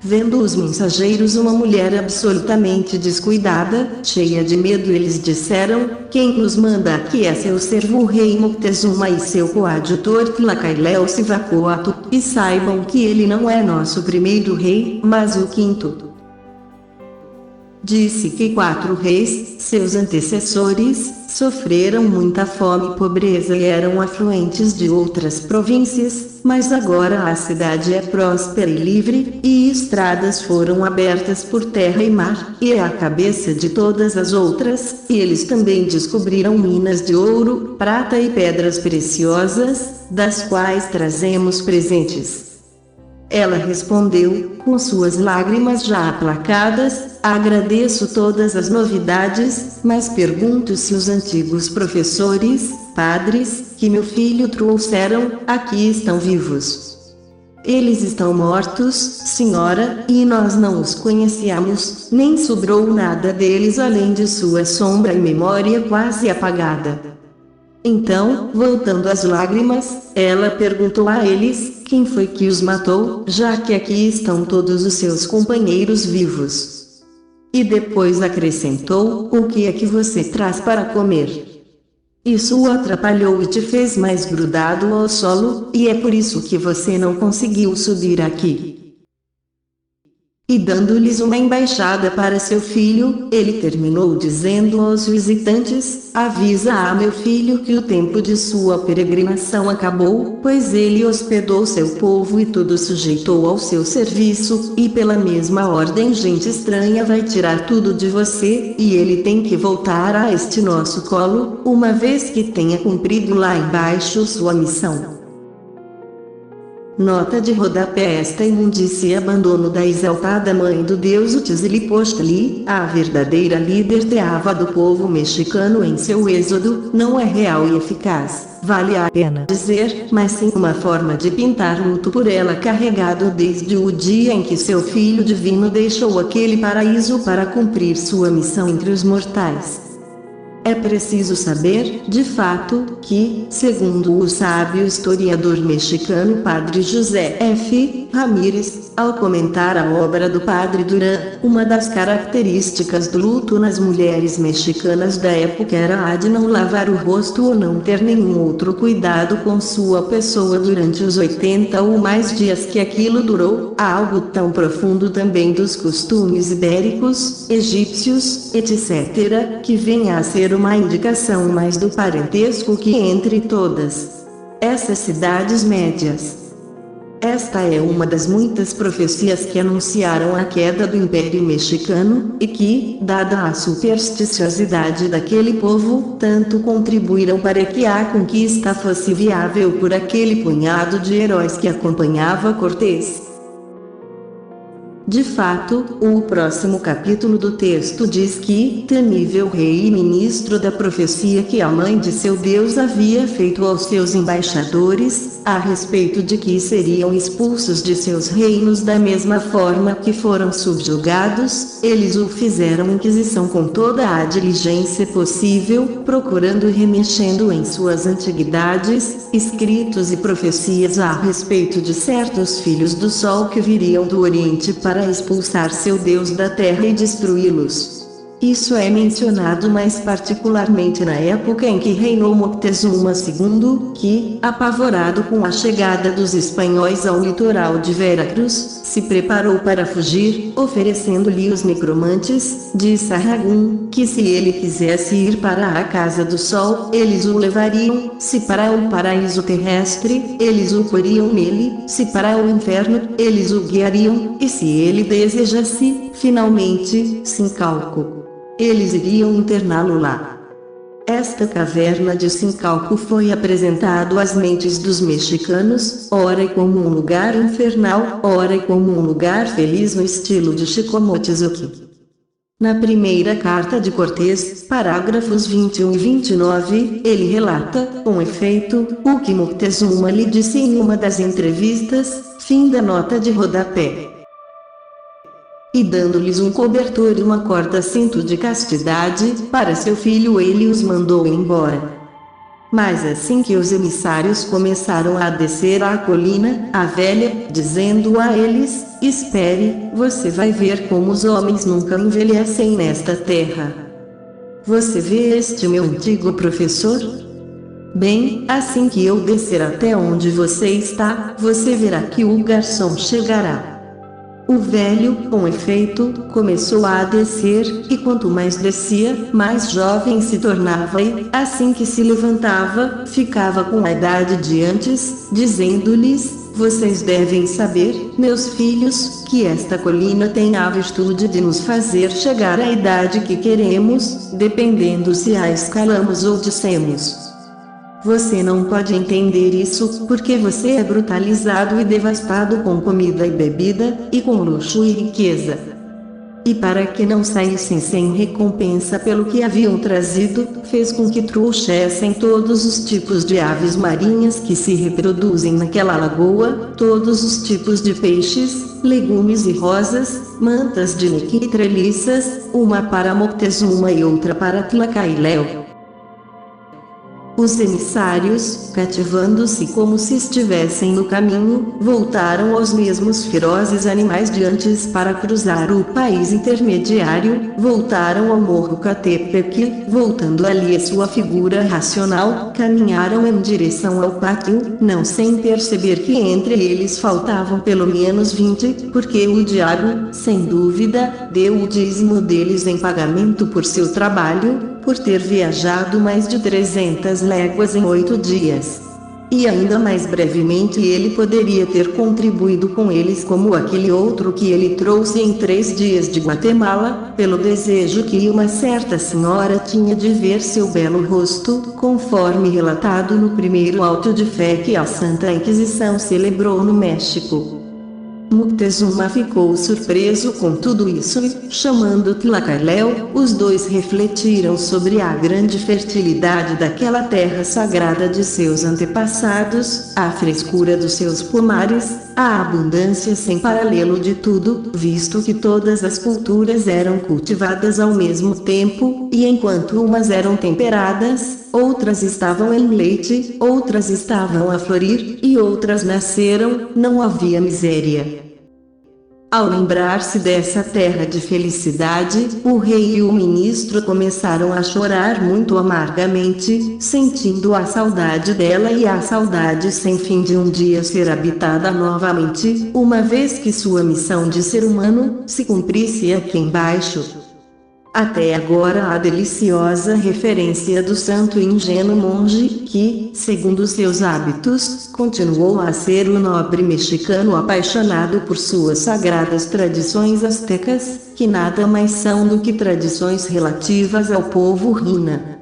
Speaker 2: Vendo os mensageiros uma mulher absolutamente descuidada, cheia de medo, eles disseram: quem nos manda aqui é seu servo o rei Moctezuma e seu coadjutor Tlacailel Sivacoatl, e saibam que ele não é nosso primeiro rei, mas o quinto. Disse que 4 reis, seus antecessores, sofreram muita fome e pobreza e eram afluentes de outras províncias, mas agora a cidade é próspera e livre, e estradas foram abertas por terra e mar, e é a cabeça de todas as outras, e eles também descobriram minas de ouro, prata e pedras preciosas, das quais trazemos presentes. Ela respondeu, com suas lágrimas já aplacadas: agradeço todas as novidades, mas pergunto se os antigos professores, padres, que meu filho trouxeram, aqui estão vivos. Eles estão mortos, senhora, e nós não os conhecíamos, nem sobrou nada deles além de sua sombra e memória quase apagada. Então, voltando às lágrimas, ela perguntou a eles, quem foi que os matou, já que aqui estão todos os seus companheiros vivos. E depois acrescentou, o que é que você traz para comer? Isso o atrapalhou e te fez mais grudado ao solo, e é por isso que você não conseguiu subir aqui. E dando-lhes uma embaixada para seu filho, ele terminou dizendo aos visitantes, avisa a meu filho que o tempo de sua peregrinação acabou, pois ele hospedou seu povo e tudo sujeitou ao seu serviço, e pela mesma ordem gente estranha vai tirar tudo de você, e ele tem que voltar a este nosso colo, uma vez que tenha cumprido lá embaixo sua missão. Nota de rodapé: esta imundície e abandono da exaltada mãe do deus Huitzilopochtli, a verdadeira líder teava do povo mexicano em seu êxodo, não é real e eficaz, vale a pena dizer, mas sim uma forma de pintar luto por ela carregado desde o dia em que seu filho divino deixou aquele paraíso para cumprir sua missão entre os mortais. É preciso saber, de fato, que, segundo o sábio historiador mexicano Padre José F. Ramírez, ao comentar a obra do Padre Durán, uma das características do luto nas mulheres mexicanas da época era a de não lavar o rosto ou não ter nenhum outro cuidado com sua pessoa durante os 80 ou mais dias que aquilo durou, algo tão profundo também dos costumes ibéricos, egípcios, etc., que vem a ser uma indicação mais do parentesco que entre todas essas cidades médias. Esta é uma das muitas profecias que anunciaram a queda do Império Mexicano, e que, dada a supersticiosidade daquele povo, tanto contribuíram para que a conquista fosse viável por aquele punhado de heróis que acompanhava Cortés. De fato, o próximo capítulo do texto diz que, temível rei e ministro da profecia que a mãe de seu Deus havia feito aos seus embaixadores, a respeito de que seriam expulsos de seus reinos da mesma forma que foram subjugados, eles o fizeram inquisição com toda a diligência possível, procurando e remexendo em suas antiguidades, escritos e profecias a respeito de certos filhos do sol que viriam do Oriente para expulsar seu Deus da terra e destruí-los. Isso é mencionado mais particularmente na época em que reinou Moctezuma II, que, apavorado com a chegada dos espanhóis ao litoral de Veracruz, se preparou para fugir, oferecendo-lhe os necromantes de Sahagún, que se ele quisesse ir para a Casa do Sol, eles o levariam, se para o paraíso terrestre, eles o poriam nele, se para o inferno, eles o guiariam, e se ele desejasse, finalmente, Sincalco, eles iriam interná-lo lá. Esta caverna de Sincalco foi apresentado às mentes dos mexicanos, ora como um lugar infernal, ora como um lugar feliz no estilo de Chico Mochizuki. Na primeira carta de Cortés, parágrafos 21 e 29, ele relata, com efeito, o que Moctezuma lhe disse em uma das entrevistas, fim da nota de rodapé. E dando-lhes um cobertor e uma corda-cinto de castidade, para seu filho ele os mandou embora. Mas assim que os emissários começaram a descer a colina, a velha, dizendo a eles, espere, você vai ver como os homens nunca envelhecem nesta terra. Você vê este meu antigo professor? Bem, assim que eu descer até onde você está, você verá que o garçom chegará. O velho, com efeito, começou a descer, e quanto mais descia, mais jovem se tornava e, assim que se levantava, ficava com a idade de antes, dizendo-lhes, vocês devem saber, meus filhos, que esta colina tem a virtude de nos fazer chegar à idade que queremos, dependendo se a escalamos ou descemos. Você não pode entender isso, porque você é brutalizado e devastado com comida e bebida, e com luxo e riqueza. E para que não saíssem sem recompensa pelo que haviam trazido, fez com que trouxessem todos os tipos de aves marinhas que se reproduzem naquela lagoa, todos os tipos de peixes, legumes e rosas, mantas de Nique e treliças, uma para Moctezuma e outra para Tlacailel. Os emissários, cativando-se como se estivessem no caminho, voltaram aos mesmos ferozes animais de antes para cruzar o país intermediário, voltaram ao Morro Catepec, voltando ali a sua figura racional, caminharam em direção ao pátio, não sem perceber que entre eles faltavam pelo menos 20, porque o diabo, sem dúvida, deu o dízimo deles em pagamento por seu trabalho, por ter viajado mais de 300 léguas em 8 dias. E ainda mais brevemente ele poderia ter contribuído com eles como aquele outro que ele trouxe em 3 dias de Guatemala, pelo desejo que uma certa senhora tinha de ver seu belo rosto, conforme relatado no primeiro auto de fé que a Santa Inquisição celebrou no México. Moctezuma ficou surpreso com tudo isso e, chamando Tlacailel, os dois refletiram sobre a grande fertilidade daquela terra sagrada de seus antepassados, a frescura dos seus pomares, a abundância sem paralelo de tudo, visto que todas as culturas eram cultivadas ao mesmo tempo, e enquanto umas eram temperadas, outras estavam em leite, outras estavam a florir, e outras nasceram, não havia miséria. Ao lembrar-se dessa terra de felicidade, o rei e o ministro começaram a chorar muito amargamente, sentindo a saudade dela e a saudade sem fim de um dia ser habitada novamente, uma vez que sua missão de ser humano se cumprisse aqui embaixo. Até agora a deliciosa referência do santo e ingênuo monge, que, segundo seus hábitos, continuou a ser o nobre mexicano apaixonado por suas sagradas tradições aztecas, que nada mais são do que tradições relativas ao povo Rina.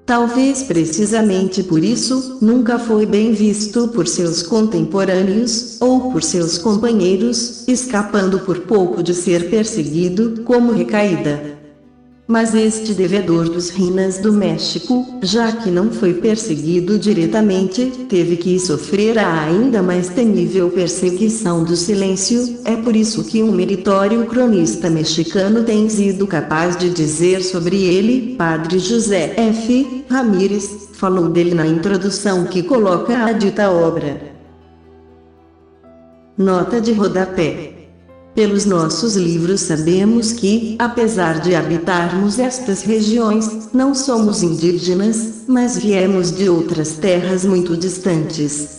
Speaker 2: Talvez precisamente por isso, nunca foi bem visto por seus contemporâneos, ou por seus companheiros, escapando por pouco de ser perseguido, como recaída. Mas este devedor dos Rinas do México, já que não foi perseguido diretamente, teve que sofrer a ainda mais temível perseguição do silêncio. É por isso que um meritório cronista mexicano tem sido capaz de dizer sobre ele, Padre José F. Ramírez, falou dele na introdução que coloca a dita obra. Nota de rodapé. Pelos nossos livros sabemos que, apesar de habitarmos estas regiões, não somos indígenas, mas viemos de outras terras muito distantes.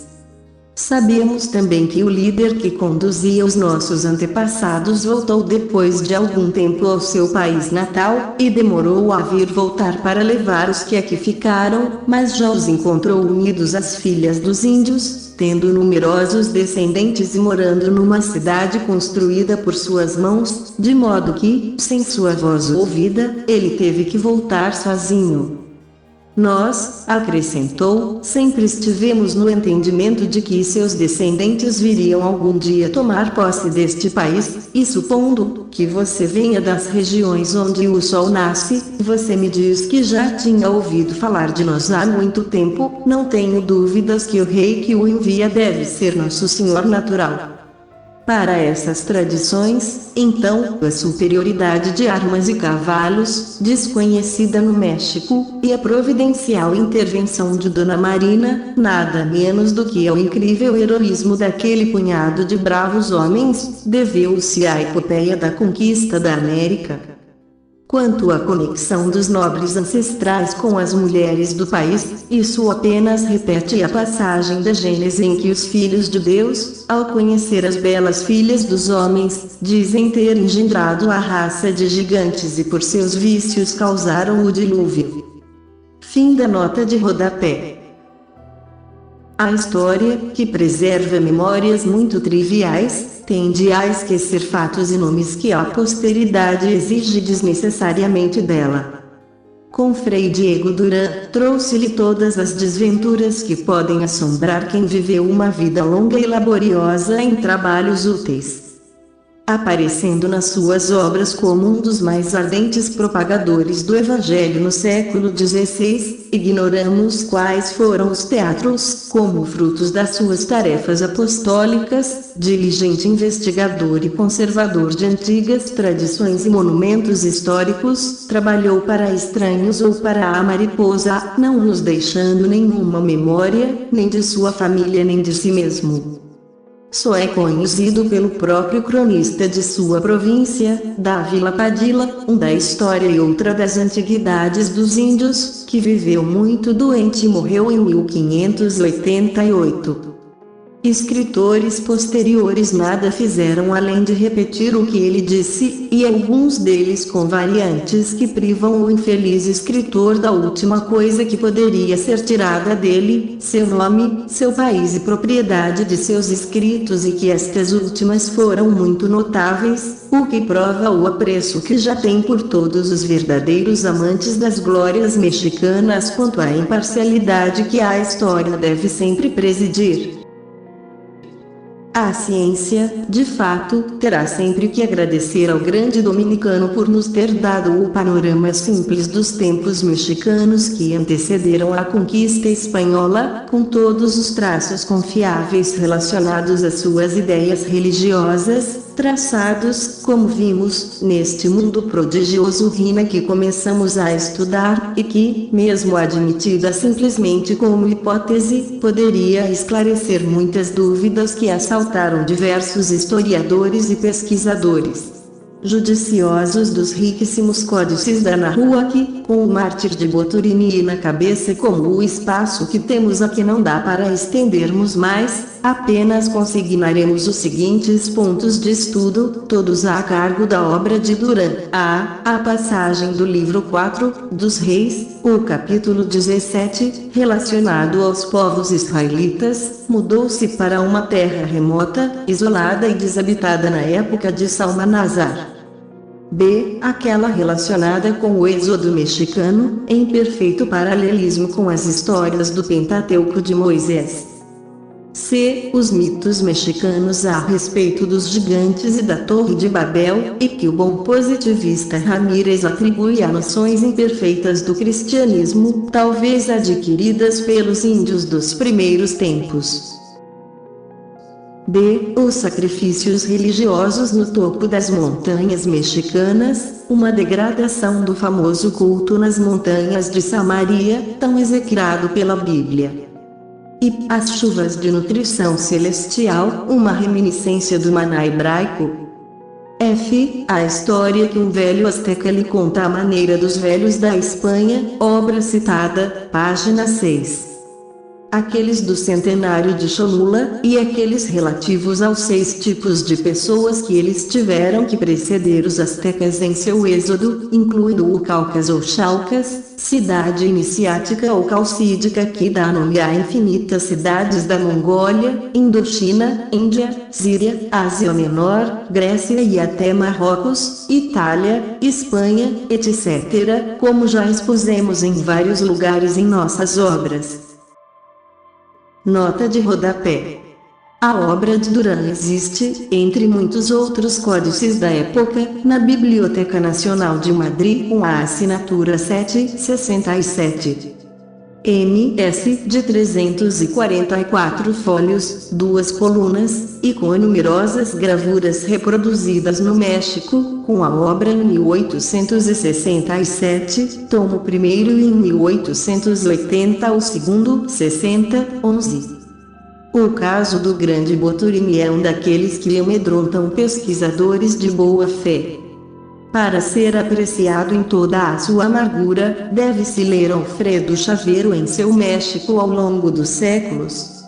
Speaker 2: Sabemos também que o líder que conduzia os nossos antepassados voltou depois de algum tempo ao seu país natal, e demorou a vir voltar para levar os que aqui ficaram, mas já os encontrou unidos às filhas dos índios, tendo numerosos descendentes e morando numa cidade construída por suas mãos, de modo que, sem sua voz ouvida, ele teve que voltar sozinho. Nós, acrescentou, sempre estivemos no entendimento de que seus descendentes viriam algum dia tomar posse deste país, e supondo que você venha das regiões onde o sol nasce, você me diz que já tinha ouvido falar de nós há muito tempo, não tenho dúvidas que o rei que o envia deve ser nosso senhor natural. Para essas tradições, então, a superioridade de armas e cavalos, desconhecida no México, e a providencial intervenção de Dona Marina, nada menos do que ao incrível heroísmo daquele punhado de bravos homens, deveu-se à epopeia da conquista da América. Quanto à conexão dos nobres ancestrais com as mulheres do país, isso apenas repete a passagem da Gênese em que os filhos de Deus, ao conhecer as belas filhas dos homens, dizem ter engendrado a raça de gigantes e por seus vícios causaram o dilúvio. Fim da nota de rodapé. A história, que preserva memórias muito triviais, tende a esquecer fatos e nomes que a posteridade exige desnecessariamente dela. Com Frei Diego Duran, trouxe-lhe todas as desventuras que podem assombrar quem viveu uma vida longa e laboriosa em trabalhos úteis. aparecendo nas suas obras como um dos mais ardentes propagadores do Evangelho no século XVI. Ignoramos quais foram os teatros, como frutos das suas tarefas apostólicas, diligente investigador e conservador de antigas tradições e monumentos históricos, trabalhou para estranhos ou para a mariposa, não nos deixando nenhuma memória, nem de sua família nem de si mesmo. Só é conhecido pelo próprio cronista de sua província, Dávila Padilla, um da história e outra das antiguidades dos índios, que viveu muito doente e morreu em 1588. Escritores posteriores nada fizeram além de repetir o que ele disse, e alguns deles com variantes que privam o infeliz escritor da última coisa que poderia ser tirada dele, seu nome, seu país e propriedade de seus escritos, e que estas últimas foram muito notáveis, o que prova o apreço que já tem por todos os verdadeiros amantes das glórias mexicanas quanto à imparcialidade que a história deve sempre presidir. A ciência, de fato, terá sempre que agradecer ao grande dominicano por nos ter dado o panorama simples dos tempos mexicanos que antecederam a conquista espanhola, com todos os traços confiáveis relacionados às suas ideias religiosas, traçados, como vimos, neste mundo prodigioso rina que começamos a estudar, e que, mesmo admitida simplesmente como hipótese, poderia esclarecer muitas dúvidas que assaltaram diversos historiadores e pesquisadores judiciosos dos riquíssimos códices da Nahuatl, com o mártir de Boturini na cabeça, como o espaço que temos aqui não dá para estendermos mais, apenas consignaremos os seguintes pontos de estudo, todos a cargo da obra de Duran. A passagem do livro 4, dos Reis, o capítulo 17, relacionado aos povos israelitas, mudou-se para uma terra remota, isolada e desabitada na época de Salmanasar. B. Aquela relacionada com o êxodo mexicano, em perfeito paralelismo com as histórias do Pentateuco de Moisés. C. Os mitos mexicanos a respeito dos gigantes e da Torre de Babel, e que o bom positivista Ramírez atribui a noções imperfeitas do cristianismo, talvez adquiridas pelos índios dos primeiros tempos. D. Os sacrifícios religiosos no topo das montanhas mexicanas, uma degradação do famoso culto nas montanhas de Samaria, tão execrado pela Bíblia. E as chuvas de nutrição celestial, uma reminiscência do maná hebraico. F. A história que um velho asteca lhe conta à maneira dos velhos da Espanha, obra citada, página 6. Aqueles do centenário de Cholula, e aqueles relativos aos 6 tipos de pessoas que eles tiveram que preceder os astecas em seu êxodo, incluindo o Cáucaso ou Chalcas, cidade iniciática ou calcídica que dá nome a infinitas cidades da Mongólia, Indochina, Índia, Síria, Ásia Menor, Grécia e até Marrocos, Itália, Espanha, etc., como já expusemos em vários lugares em nossas obras. Nota de rodapé. A obra de Duran existe, entre muitos outros códices da época, na Biblioteca Nacional de Madrid com a assinatura 767. MS de 344 folhos, 2 colunas, e com numerosas gravuras reproduzidas no México, com a obra em 1867, tomo 1º e em 1880 o segundo, 60, 11. O caso do grande Boturini é um daqueles que amedrontam pesquisadores de boa fé. Para ser apreciado em toda a sua amargura, deve-se ler Alfredo Chaveiro em seu México ao longo dos séculos.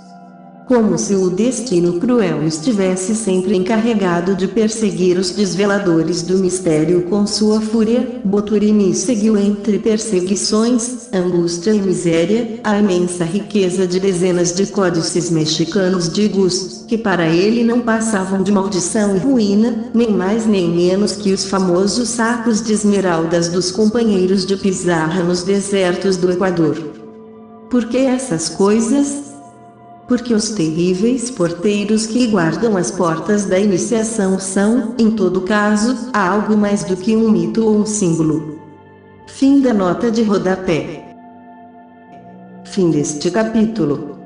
Speaker 2: Como se o destino cruel estivesse sempre encarregado de perseguir os desveladores do mistério com sua fúria, Boturini seguiu entre perseguições, angústia e miséria, a imensa riqueza de dezenas de códices mexicanos digos, que para ele não passavam de maldição e ruína, nem mais nem menos que os famosos sacos de esmeraldas dos companheiros de Pizarra nos desertos do Equador. Por que essas coisas? Porque os terríveis porteiros que guardam as portas da iniciação são, em todo caso, algo mais do que um mito ou um símbolo. Fim da nota de rodapé. Fim deste capítulo.